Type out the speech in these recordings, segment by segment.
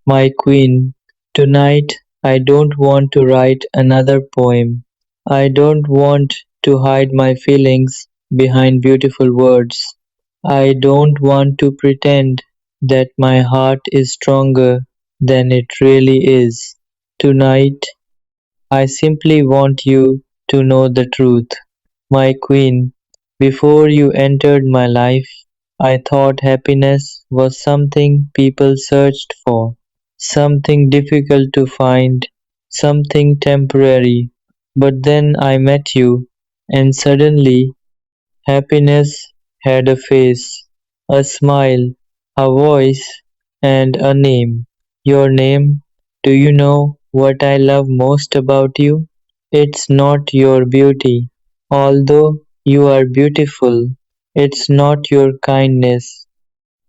My queen, tonight I don't want to write another poem. I don't want to hide my feelings behind beautiful words. I don't want to pretend that my heart is stronger than it really is. Tonight, I simply want you to know the truth. My queen, before you entered my life, I thought happiness was something people searched for, something difficult to find, something temporary. But then I met you, and suddenly happiness had a face, a smile, a voice, and a name. Your name. Do you know what I love most about you? It's not your beauty, although you are beautiful. It's not your kindness,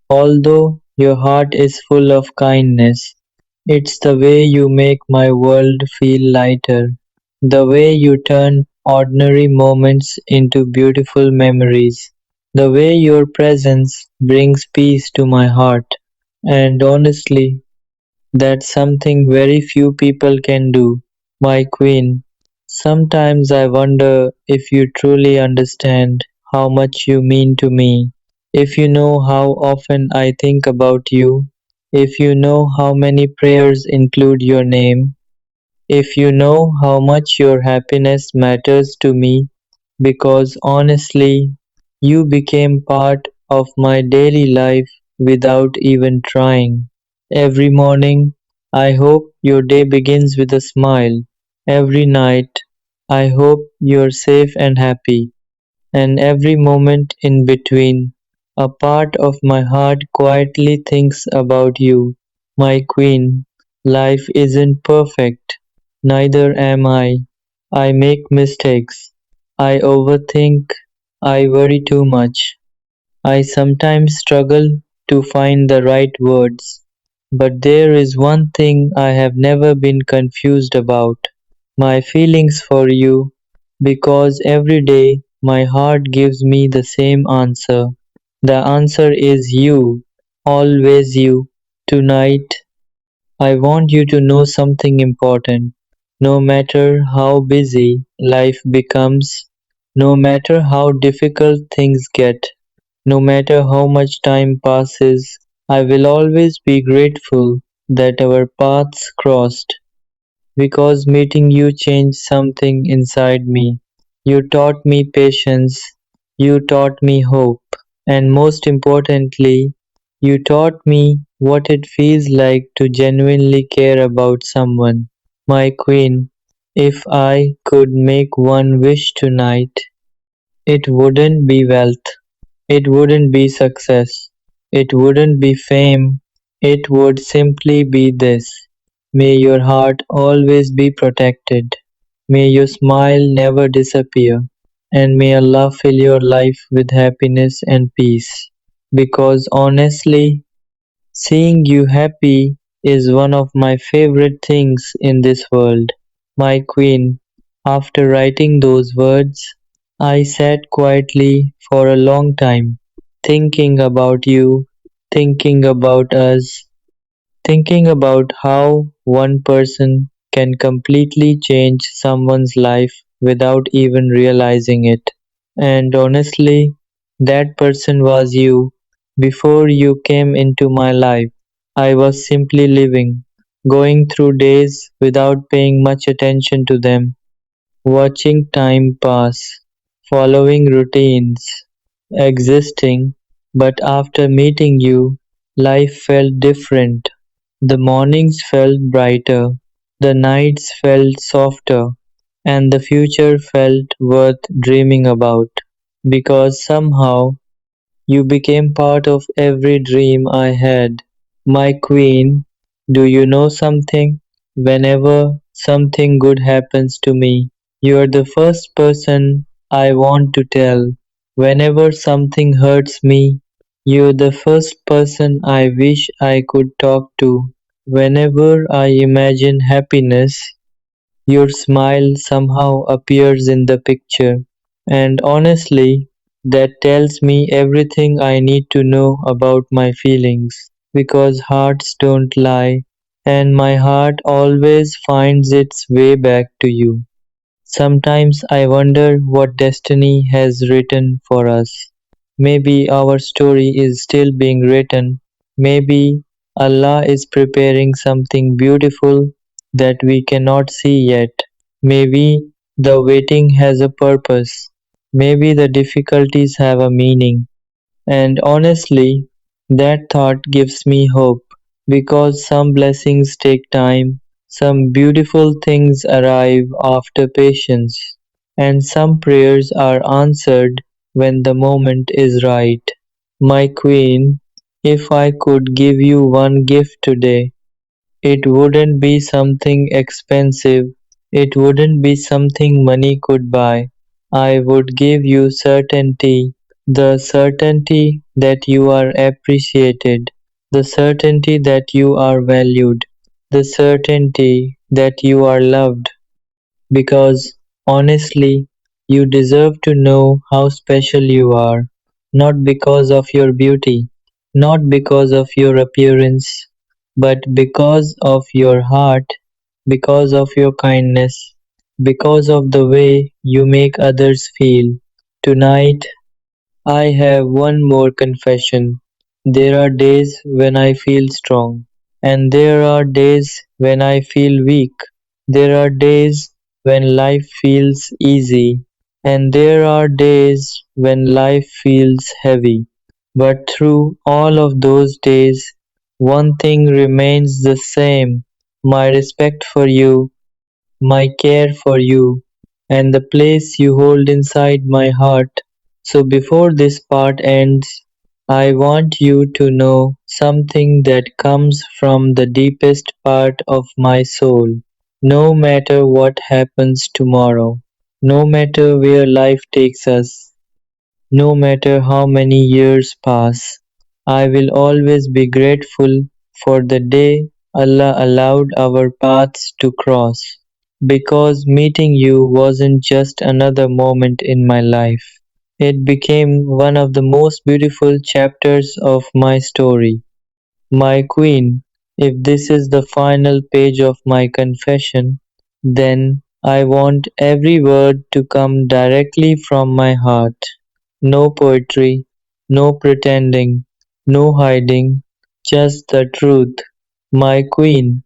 although your heart is full of kindness. It's the way you make my world feel lighter, the way you turn ordinary moments into beautiful memories, the way your presence brings peace to my heart. And honestly, that's something very few people can do. My queen, sometimes I wonder if you truly understand how much you mean to me, if you know how often I think about you, if you know how many prayers include your name, if you know how much your happiness matters to me, because honestly, you became part of my daily life without even trying. Every morning, I hope your day begins with a smile. Every night, I hope you're safe and happy. And every moment in between, a part of my heart quietly thinks about you. My queen, life isn't perfect. Neither am I. I make mistakes. I overthink. I worry too much. I sometimes struggle to find the right words. But there is one thing I have never been confused about: my feelings for you, because every day my heart gives me the same answer. The answer is you, always you. Tonight, I want you to know something important. No matter how busy life becomes, no matter how difficult things get, no matter how much time passes, I will always be grateful that our paths crossed, because meeting you changed something inside me. You taught me patience, you taught me hope, and most importantly, you taught me what it feels like to genuinely care about someone. My queen, if I could make one wish tonight, it wouldn't be wealth, it wouldn't be success, it wouldn't be fame, it would simply be this: may your heart always be protected, may your smile never disappear, and may Allah fill your life with happiness and peace. Because honestly, seeing you happy is one of my favorite things in this world. My queen, after writing those words, I sat quietly for a long time, thinking about you, thinking about us, thinking about how one person can completely change someone's life without even realizing it. And honestly, that person was you. Before you came into my life, I was simply living, going through days without paying much attention to them, watching time pass, following routines, existing. But after meeting you, life felt different. The mornings felt brighter, the nights felt softer, and the future felt worth dreaming about. Because somehow you became part of every dream I had. My queen, do you know something? Whenever something good happens to me, you are the first person I want to tell. Whenever something hurts me, you're the first person I wish I could talk to. Whenever I imagine happiness, your smile somehow appears in the picture. And honestly, that tells me everything I need to know about my feelings. Because hearts don't lie, and my heart always finds its way back to you. Sometimes I wonder what destiny has written for us. Maybe our story is still being written. Maybe Allah is preparing something beautiful that we cannot see yet. Maybe the waiting has a purpose. Maybe the difficulties have a meaning. And honestly, that thought gives me hope because some blessings take time, some beautiful things arrive after patience, and some prayers are answered when the moment is right. My queen, if I could give you one gift today, it wouldn't be something expensive, it wouldn't be something money could buy. I would give you certainty, the certainty that you are appreciated, the certainty that you are valued, the certainty that you are loved. Because honestly, you deserve to know how special you are, not because of your beauty, not because of your appearance, but because of your heart, because of your kindness, because of the way you make others feel. Tonight, I have one more confession. There are days when I feel strong, and there are days when I feel weak. There are days when life feels easy, and there are days when life feels heavy. But through all of those days, one thing remains the same: my respect for you, my care for you, and the place you hold inside my heart. So before this part ends, I want you to know something that comes from the deepest part of my soul. No matter what happens tomorrow, no matter where life takes us, no matter how many years pass, I will always be grateful for the day Allah allowed our paths to cross. Because meeting you wasn't just another moment in my life, it became one of the most beautiful chapters of my story. My queen, if this is the final page of my confession, then I want every word to come directly from my heart. No poetry, no pretending, no hiding, just the truth. My queen,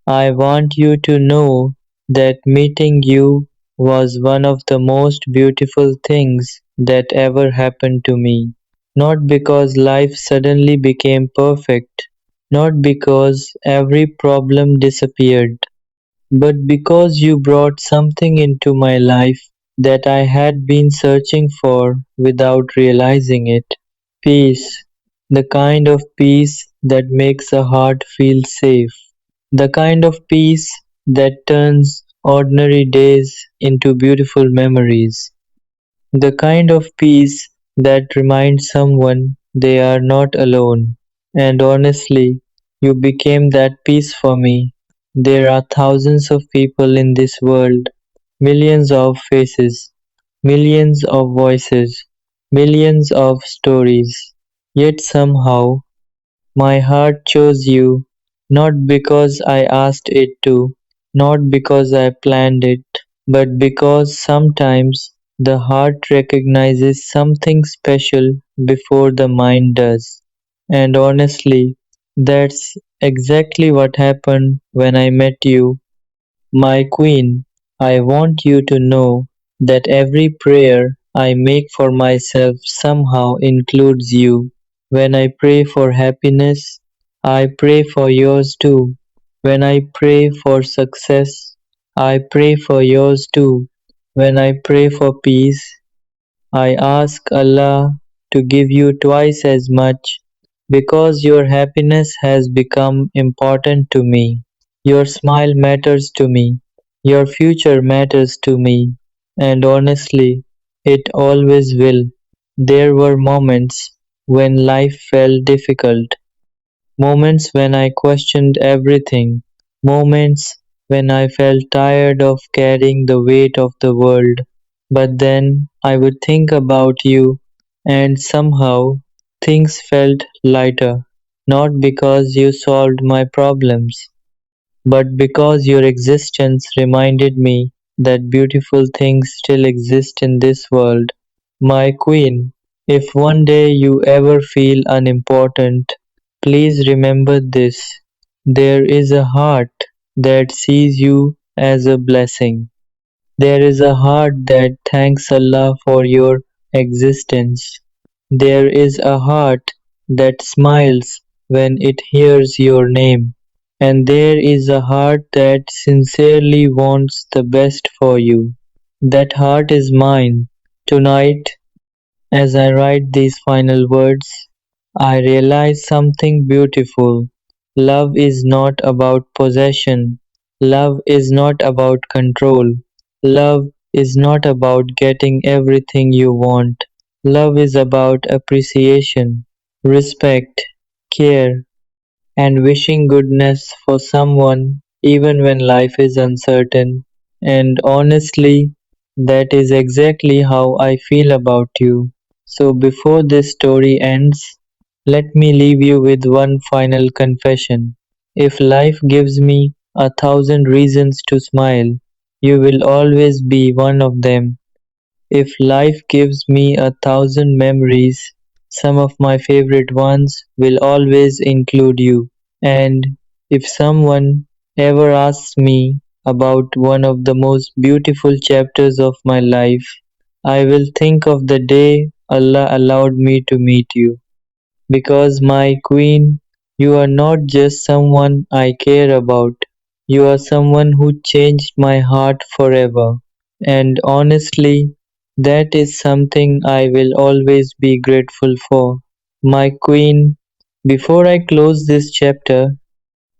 I want you to know that meeting you was one of the most beautiful things that ever happened to me. Not because life suddenly became perfect, not because every problem disappeared, but because you brought something into my life that I had been searching for without realizing it. Peace, the kind of peace that makes a heart feel safe, the kind of peace that turns ordinary days into beautiful memories, the kind of peace that reminds someone they are not alone. And honestly, you became that peace for me. There are thousands of people in this world, millions of faces, millions of voices, millions of stories. Yet somehow my heart chose you, not because I asked it to, not because I planned it, but because sometimes the heart recognizes something special before the mind does. And honestly, that's exactly what happened when I met you. My queen, I want you to know that every prayer I make for myself somehow includes you. When I pray for happiness, I pray for yours too. When I pray for success, I pray for yours too. When I pray for peace, I ask Allah to give you twice as much because your happiness has become important to me. Your smile matters to me. Your future matters to me. And honestly, it always will. There were moments when life felt difficult, moments when I questioned everything, moments when I felt tired of carrying the weight of the world. But then I would think about you, and somehow things felt lighter. Not because you solved my problems, but because your existence reminded me that beautiful things still exist in this world. My queen, if one day you ever feel unimportant, please remember this. There is a heart that sees you as a blessing. There is a heart that thanks Allah for your existence. There is a heart that smiles when it hears your name. And there is a heart that sincerely wants the best for you. That heart is mine. Tonight, as I write these final words, I realize something beautiful. Love is not about possession. Love is not about control. Love is not about getting everything you want. Love is about appreciation, respect, care, and wishing goodness for someone even when life is uncertain. And honestly, that is exactly how I feel about you. So before this story ends, let me leave you with one final confession. If life gives me 1,000 reasons to smile, you will always be one of them. If life gives me 1,000 memories, some of my favorite ones will always include you. And if someone ever asks me about one of the most beautiful chapters of my life, I will think of the day Allah allowed me to meet you. Because, my queen, you are not just someone I care about, you are someone who changed my heart forever. And honestly, that is something I will always be grateful for. My queen, before I close this chapter,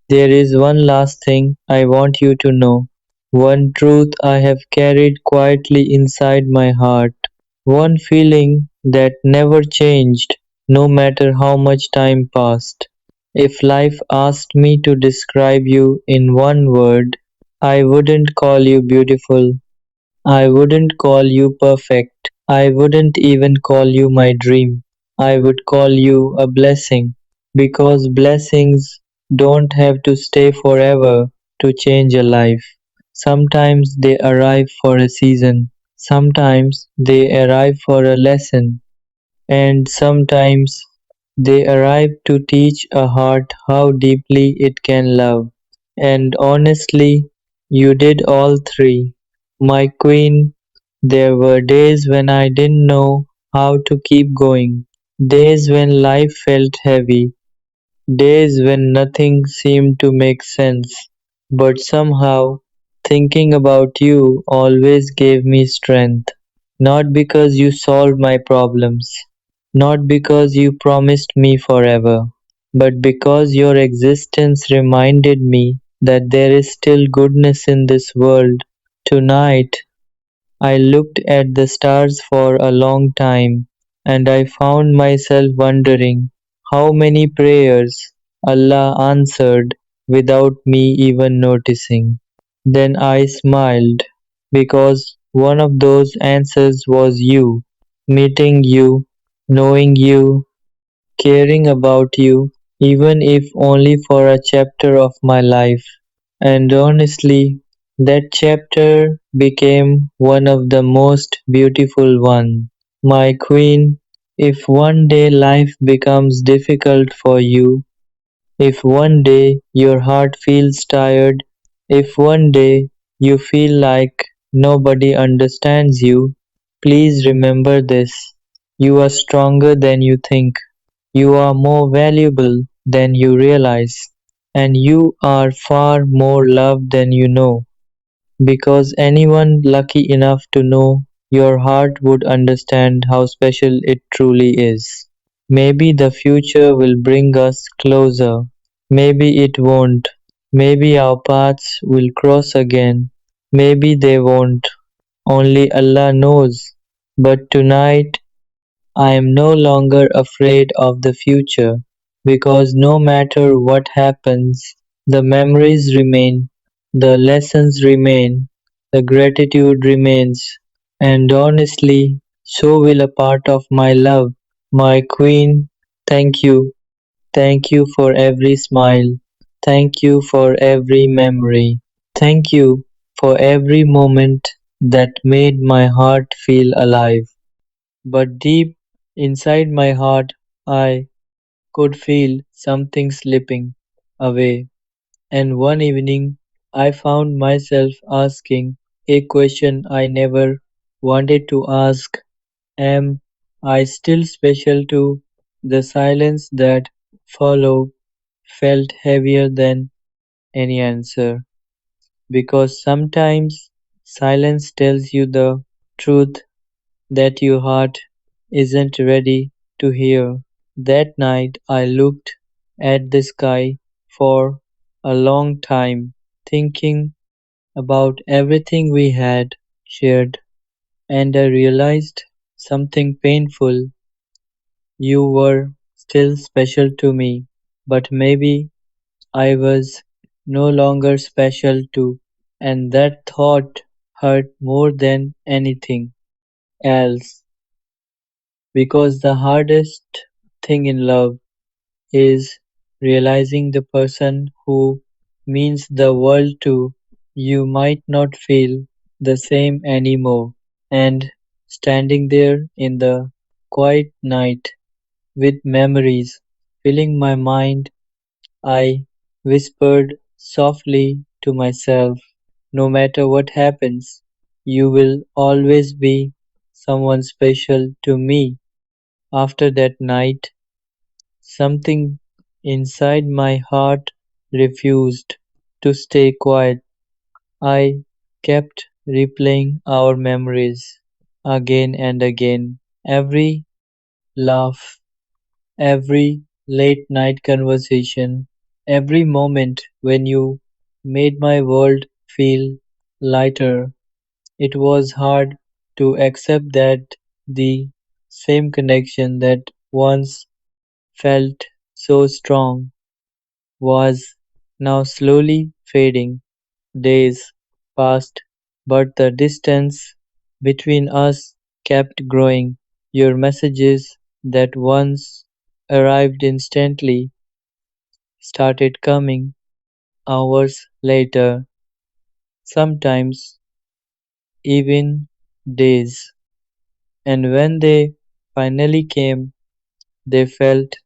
there is one last thing I want you to know. One truth I have carried quietly inside my heart. One feeling that never changed, no matter how much time passed. If life asked me to describe you in one word, I wouldn't call you beautiful. I wouldn't call you perfect. I wouldn't even call you my dream. I would call you a blessing. Because blessings don't have to stay forever to change a life. Sometimes they arrive for a season. Sometimes they arrive for a lesson. And sometimes they arrive to teach a heart how deeply it can love. And honestly, you did all three. My queen, there were days when I didn't know how to keep going, days when life felt heavy, days when nothing seemed to make sense. But somehow, thinking about you always gave me strength. Not because you solved my problems, not because you promised me forever, but because your existence reminded me that there is still goodness in this world. Tonight, I looked at the stars for a long time, and I found myself wondering how many prayers Allah answered without me even noticing. Then I smiled, because one of those answers was you, meeting you, knowing you, caring about you, even if only for a chapter of my life. And honestly, that chapter became one of the most beautiful ones. My queen, if one day life becomes difficult for you, if one day your heart feels tired, if one day you feel like nobody understands you, please remember this. You are stronger than you think. You are more valuable than you realize, and you are far more loved than you know, because anyone lucky enough to know your heart would understand how special it truly is. Maybe the future will bring us closer, maybe it won't, maybe our paths will cross again, maybe they won't, only Allah knows. But tonight, I am no longer afraid of the future, because no matter what happens, the memories remain, the lessons remain, the gratitude remains, and honestly, so will a part of my love. My queen, thank you. Thank you for every smile. Thank you for every memory. Thank you for every moment that made my heart feel alive. But deep inside my heart, I could feel something slipping away. And one evening, I found myself asking a question I never wanted to ask. Am I still special to? The silence that followed felt heavier than any answer, because sometimes silence tells you the truth that your heart isn't ready to hear. That night I looked at the sky for a long time, thinking about everything we had shared, and I realized something painful. You were still special to me, but maybe I was no longer special too, and that thought hurt more than anything else, because the hardest thing in love is realizing the person who means the world to you might not feel the same anymore. And standing there in the quiet night with memories filling my mind, I whispered softly to myself, no matter what happens, you will always be someone special to me. After that night, something inside my heart refused to stay quiet. I kept replaying our memories again and again. Every laugh, every late night conversation, every moment when you made my world feel lighter. It was hard to accept that the same connection that once felt so strong was now slowly fading. Days passed, but the distance between us kept growing. Your messages that once arrived instantly started coming hours later, sometimes even days. And when they finally came, they felt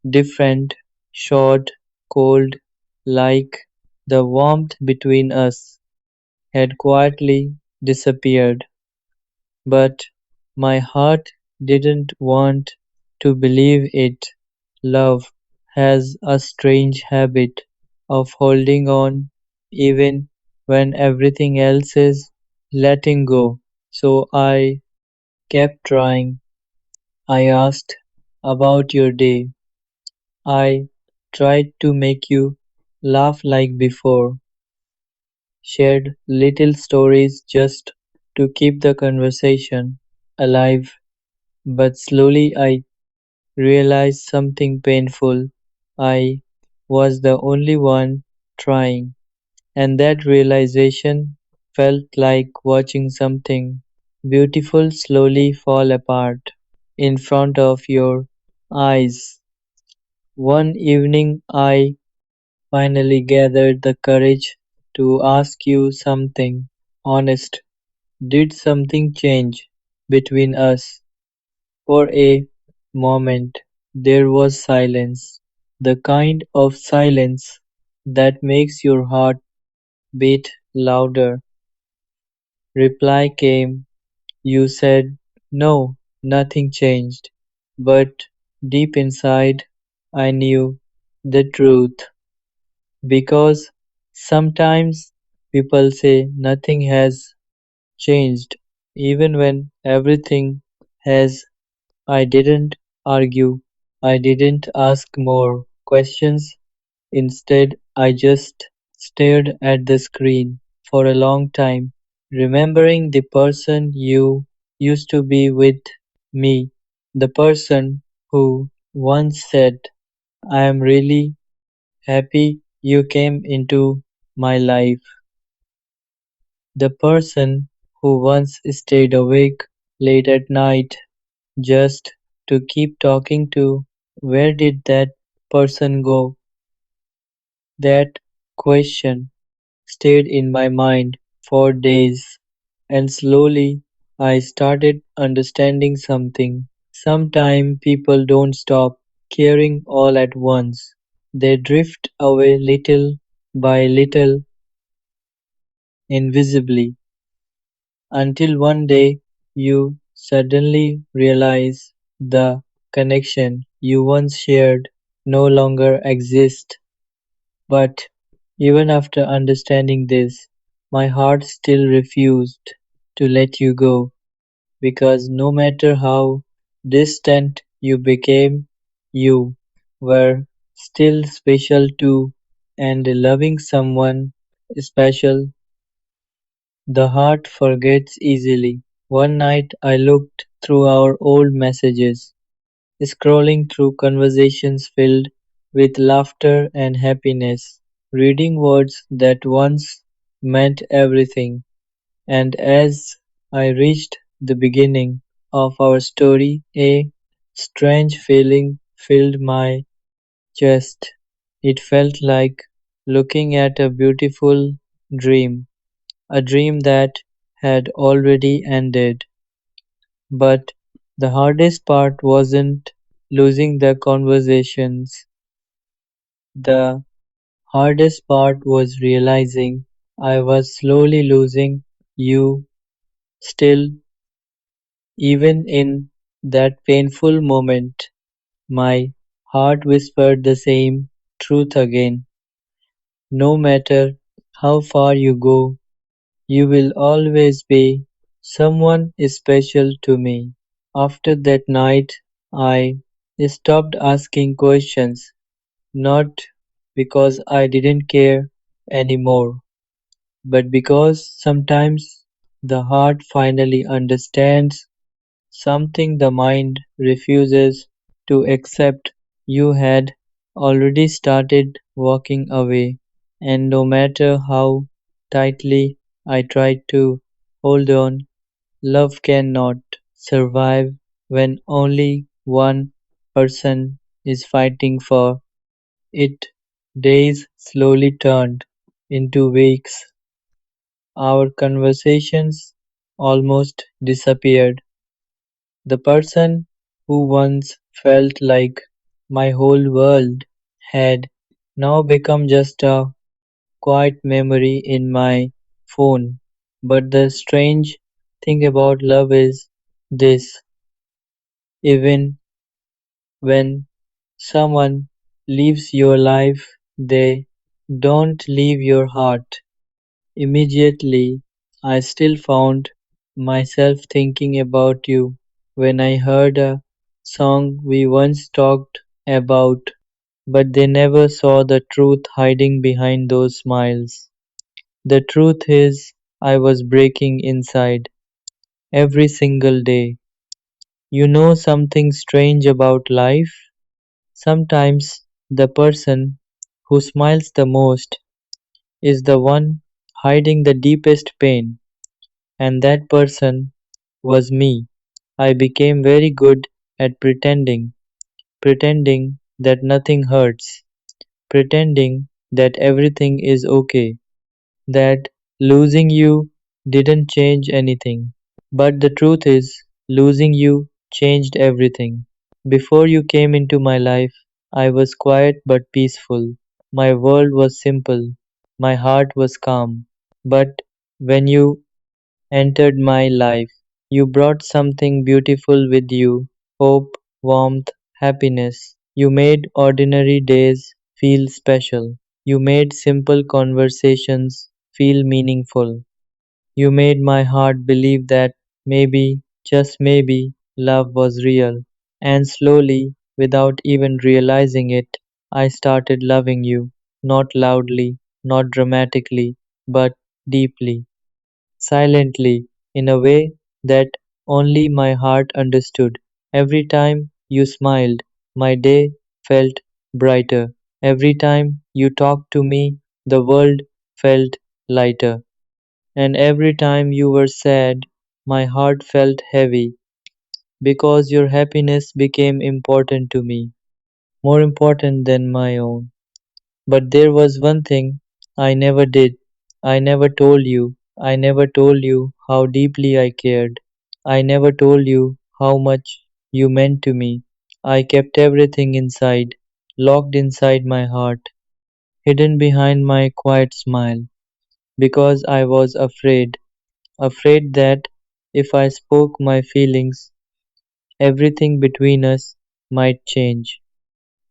different, short, cold, like the warmth between us had quietly disappeared. But my heart didn't want to believe it. Love has a strange habit of holding on even when everything else is letting go. So I kept trying. I asked about your day. I tried to make you laugh like before, shared little stories just to keep the conversation alive. But slowly I realized something painful. I was the only one trying, and that realization felt like watching something beautiful slowly fall apart in front of your eyes. One evening I finally gathered the courage to ask you something honest. Did something change between us? For a moment there was silence, the kind of silence that makes your heart beat louder. Reply came. You said, "No, nothing changed." But deep inside, I knew the truth. Because sometimes people say nothing has changed, even when everything has. I didn't argue. I didn't ask more questions. Instead, I just stared at the screen for a long time, remembering the person you used to be with me, the person who once said, "I am really happy you came into my life," the person who once stayed awake late at night just to keep talking to. Where did that person go? That question stayed in my mind for days, and slowly I started understanding something. Sometimes people don't stop caring all at once. They drift away little by little, invisibly, until one day you suddenly realize the connection you once shared no longer exists. But even after understanding this, my heart still refused to let you go, because no matter how distant you became, you were still special too, and loving someone special, the heart forgets easily. One night I looked through our old messages, scrolling through conversations filled with laughter and happiness, reading words that once meant everything. And as I reached the beginning of our story, a strange feeling filled my chest. It felt like looking at a beautiful dream, a dream that had already ended. But the hardest part wasn't losing the conversations. The hardest part was realizing I was slowly losing you still, even in that painful moment. My heart whispered the same truth again. No matter how far you go, you will always be someone special to me. After that night, I stopped asking questions, not because I didn't care anymore, but because sometimes the heart finally understands something the mind refuses to accept. You had already started walking away, and no matter how tightly I tried to hold on, love cannot survive when only one person is fighting for it. Days slowly turned into weeks. Our conversations almost disappeared. The person who once felt like my whole world had now become just a quiet memory in my phone. But the strange thing about love is this: even when someone leaves your life, they don't leave your heart. Immediately, I still found myself thinking about you when I heard a song we once talked about, but they never saw the truth hiding behind those smiles. The truth is, I was breaking inside every single day. You know something strange about life? Sometimes the person who smiles the most is the one hiding the deepest pain, and that person was me. I became very good at pretending that nothing hurts, pretending that everything is okay, that losing you didn't change anything. But the truth is, losing you changed everything. Before you came into my life, I was quiet but peaceful. My world was simple. My heart was calm. But when you entered my life, you brought something beautiful with you: hope, warmth, happiness. You made ordinary days feel special. You made simple conversations feel meaningful. You made my heart believe that maybe, just maybe, love was real. And slowly, without even realizing it, I started loving you. Not loudly, not dramatically, but deeply, silently, in a way that only my heart understood. Every time you smiled, my day felt brighter. Every time you talked to me, the world felt lighter. And every time you were sad, my heart felt heavy, because your happiness became important to me, more important than my own. But there was one thing I never did. I never told you. I never told you how deeply I cared. I never told you how much you meant to me. I kept everything inside, locked inside my heart, hidden behind my quiet smile, because I was afraid. Afraid that if I spoke my feelings, everything between us might change.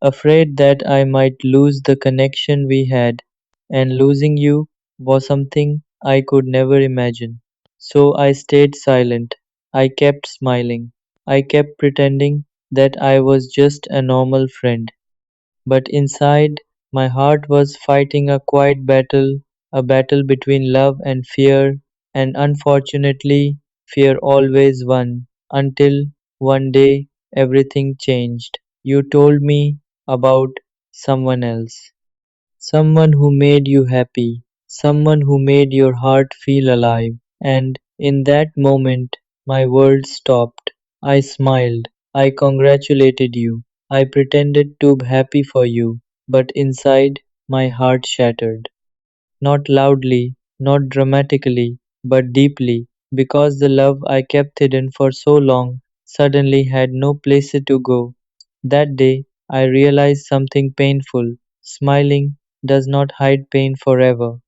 Afraid that I might lose the connection we had, and losing you was something I could never imagine. So I stayed silent. I kept smiling. I kept pretending that I was just a normal friend. But inside, my heart was fighting a quiet battle, a battle between love and fear, and unfortunately, fear always won, until one day everything changed. You told me about someone else, someone who made you happy, someone who made your heart feel alive, and in that moment, my world stopped. I smiled, I congratulated you, I pretended to be happy for you, but inside, my heart shattered. Not loudly, not dramatically, but deeply, because the love I kept hidden for so long suddenly had no place to go. That day, I realized something painful. Smiling does not hide pain forever.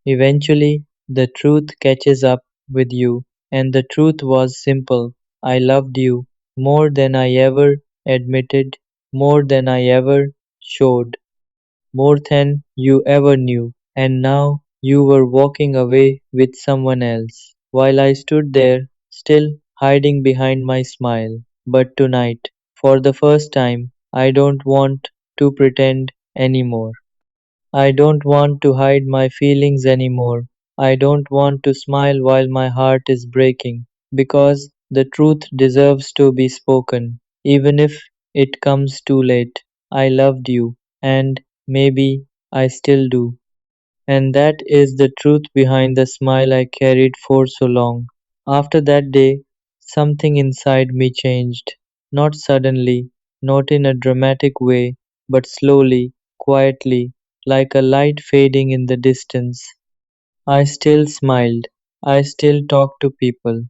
Eventually, the truth catches up with you, and the truth was simple. I loved you more than I ever admitted, more than I ever showed, more than you ever knew, and now you were walking away with someone else, while I stood there, still hiding behind my smile. But tonight, for the first time, I don't want to pretend anymore. I don't want to hide my feelings anymore. I don't want to smile while my heart is breaking, because the truth deserves to be spoken, even if it comes too late. I loved you, and maybe I still do. And that is the truth behind the smile I carried for so long. After that day, something inside me changed. Not suddenly, not in a dramatic way, but slowly, quietly, like a light fading in the distance. I still smiled. I still talked to people.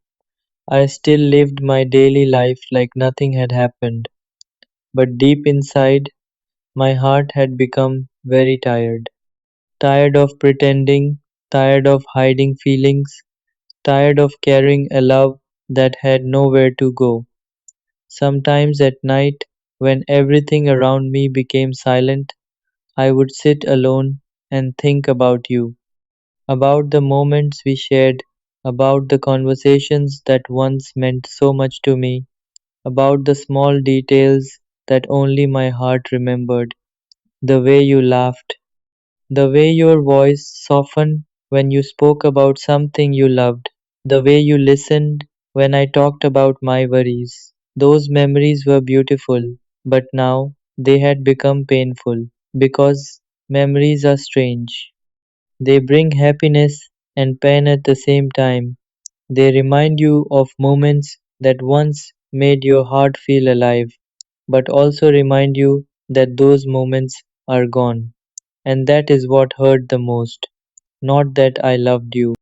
I still lived my daily life like nothing had happened. But deep inside, my heart had become very tired. Tired of pretending, tired of hiding feelings, tired of carrying a love that had nowhere to go. Sometimes at night, when everything around me became silent, I would sit alone and think about you, about the moments we shared, about the conversations that once meant so much to me, about the small details that only my heart remembered, the way you laughed, the way your voice softened when you spoke about something you loved, the way you listened when I talked about my worries. Those memories were beautiful, but now they had become painful because memories are strange. They bring happiness and pain at the same time. They remind you of moments that once made your heart feel alive, but also remind you that those moments are gone. And that is what hurt the most. Not that I loved you.